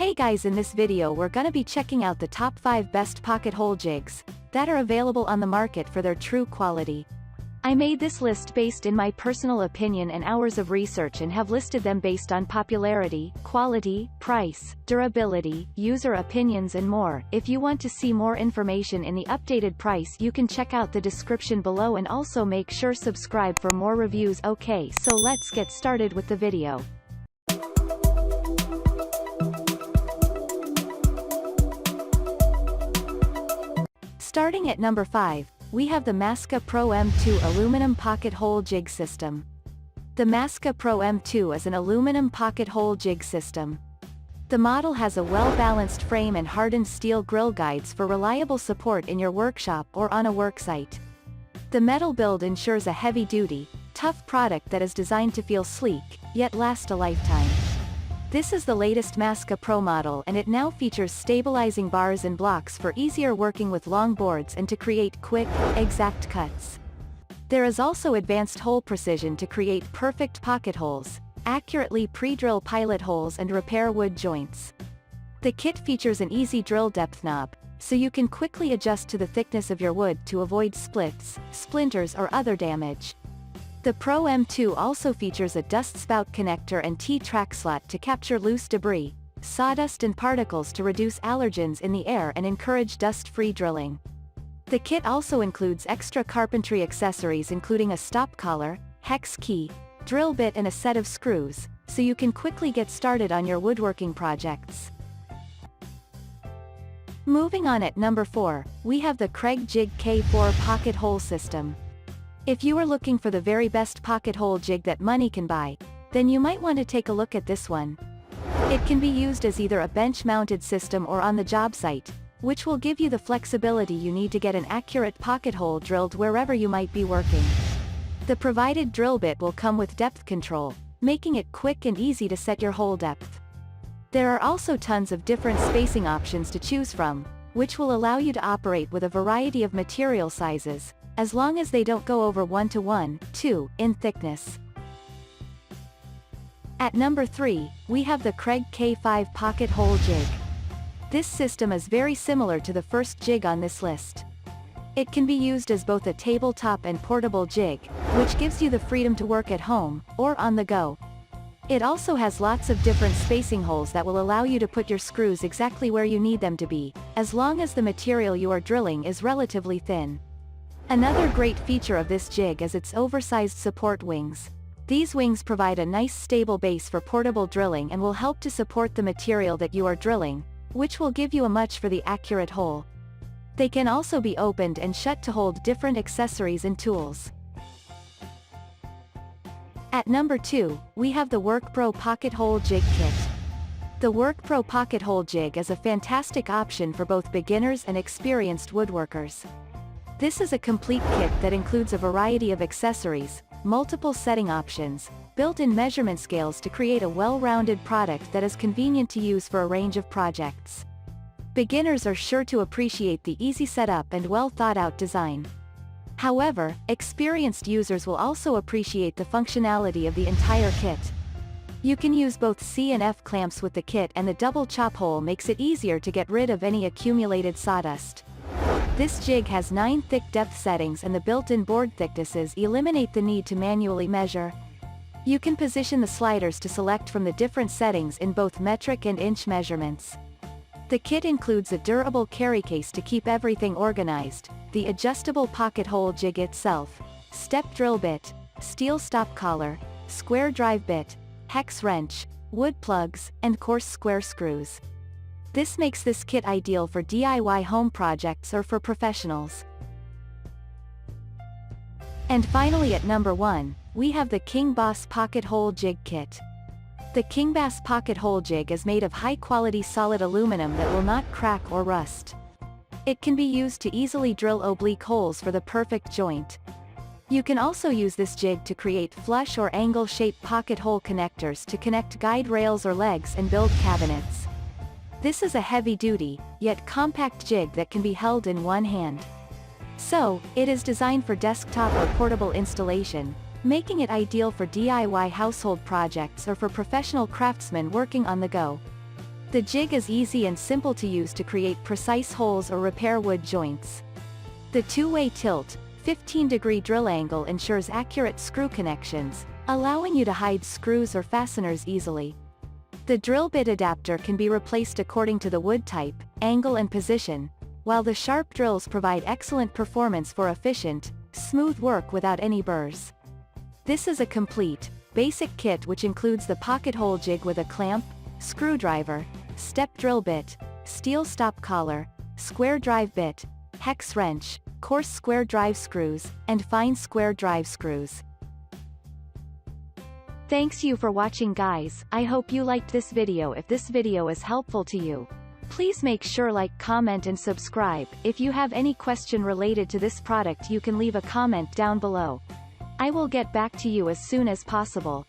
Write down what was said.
Hey guys, in this video we're gonna be checking out the top 5 best pocket hole jigs that are available on the market for their true quality. I made this list based in my personal opinion and hours of research and have listed them based on popularity, quality, price, durability, user opinions and more. If you want to see more information in the updated price, you can check out the description below and also make sure subscribe for more reviews. Okay, so let's get started with the video. Starting at number 5, we have the Maska Pro M2 Aluminum Pocket Hole Jig System. The Maska Pro M2 is an aluminum pocket hole jig system. The model has a well-balanced frame and hardened steel grill guides for reliable support in your workshop or on a worksite. The metal build ensures a heavy-duty, tough product that is designed to feel sleek, yet last a lifetime. This is the latest Maska Pro model and it now features stabilizing bars and blocks for easier working with long boards and to create quick, exact cuts. There is also advanced hole precision to create perfect pocket holes, accurately pre-drill pilot holes and repair wood joints. The kit features an easy drill depth knob, so you can quickly adjust to the thickness of your wood to avoid splits, splinters or other damage. The Pro M2 also features a dust spout connector and T-track slot to capture loose debris, sawdust and particles to reduce allergens in the air and encourage dust-free drilling. The kit also includes extra carpentry accessories including a stop collar, hex key, drill bit and a set of screws, so you can quickly get started on your woodworking projects. Moving on at number 4, we have the Kreg Jig K4 Pocket Hole System. If you are looking for the very best pocket hole jig that money can buy, then you might want to take a look at this one. It can be used as either a bench-mounted system or on the job site, which will give you the flexibility you need to get an accurate pocket hole drilled wherever you might be working. The provided drill bit will come with depth control, making it quick and easy to set your hole depth. There are also tons of different spacing options to choose from, which will allow you to operate with a variety of material sizes, as long as they don't go over 1 to 1:2 in thickness. At number 3, we have the Kreg K5 Pocket-Hole Jig. This system is very similar to the first jig on this list. It can be used as both a tabletop and portable jig, which gives you the freedom to work at home, or on the go. It also has lots of different spacing holes that will allow you to put your screws exactly where you need them to be, as long as the material you are drilling is relatively thin. Another great feature of this jig is its oversized support wings. These wings provide a nice stable base for portable drilling and will help to support the material that you are drilling, which will give you a much for the accurate hole. They can also be opened and shut to hold different accessories and tools. At number 2, we have the WorkPro Pocket Hole Jig Kit. The WorkPro Pocket Hole Jig is a fantastic option for both beginners and experienced woodworkers. This is a complete kit that includes a variety of accessories, multiple setting options, built-in measurement scales to create a well-rounded product that is convenient to use for a range of projects. Beginners are sure to appreciate the easy setup and well-thought-out design. However, experienced users will also appreciate the functionality of the entire kit. You can use both C and F clamps with the kit, and the double chop hole makes it easier to get rid of any accumulated sawdust. This jig has 9 thick depth settings and the built-in board thicknesses eliminate the need to manually measure. You can position the sliders to select from the different settings in both metric and inch measurements. The kit includes a durable carry case to keep everything organized, the adjustable pocket hole jig itself, step drill bit, steel stop collar, square drive bit, hex wrench, wood plugs, and coarse square screws. This makes this kit ideal for DIY home projects or for professionals. And finally at number 1, we have the Kingboss Pocket Hole Jig Kit. The KingBaas Pocket Hole Jig is made of high-quality solid aluminum that will not crack or rust. It can be used to easily drill oblique holes for the perfect joint. You can also use this jig to create flush or angle-shaped pocket hole connectors to connect guide rails or legs and build cabinets. This is a heavy-duty, yet compact jig that can be held in one hand. So, it is designed for desktop or portable installation, making it ideal for DIY household projects or for professional craftsmen working on the go. The jig is easy and simple to use to create precise holes or repair wood joints. The two-way tilt, 15-degree drill angle ensures accurate screw connections, allowing you to hide screws or fasteners easily. The drill bit adapter can be replaced according to the wood type, angle and position, while the sharp drills provide excellent performance for efficient, smooth work without any burrs. This is a complete, basic kit which includes the pocket hole jig with a clamp, screwdriver, step drill bit, steel stop collar, square drive bit, hex wrench, coarse square drive screws, and fine square drive screws. Thanks you for watching, guys. I hope you liked this video. If this video is helpful to you, please make sure like, comment and subscribe. If you have any question related to this product, you can leave a comment down below. I will get back to you as soon as possible.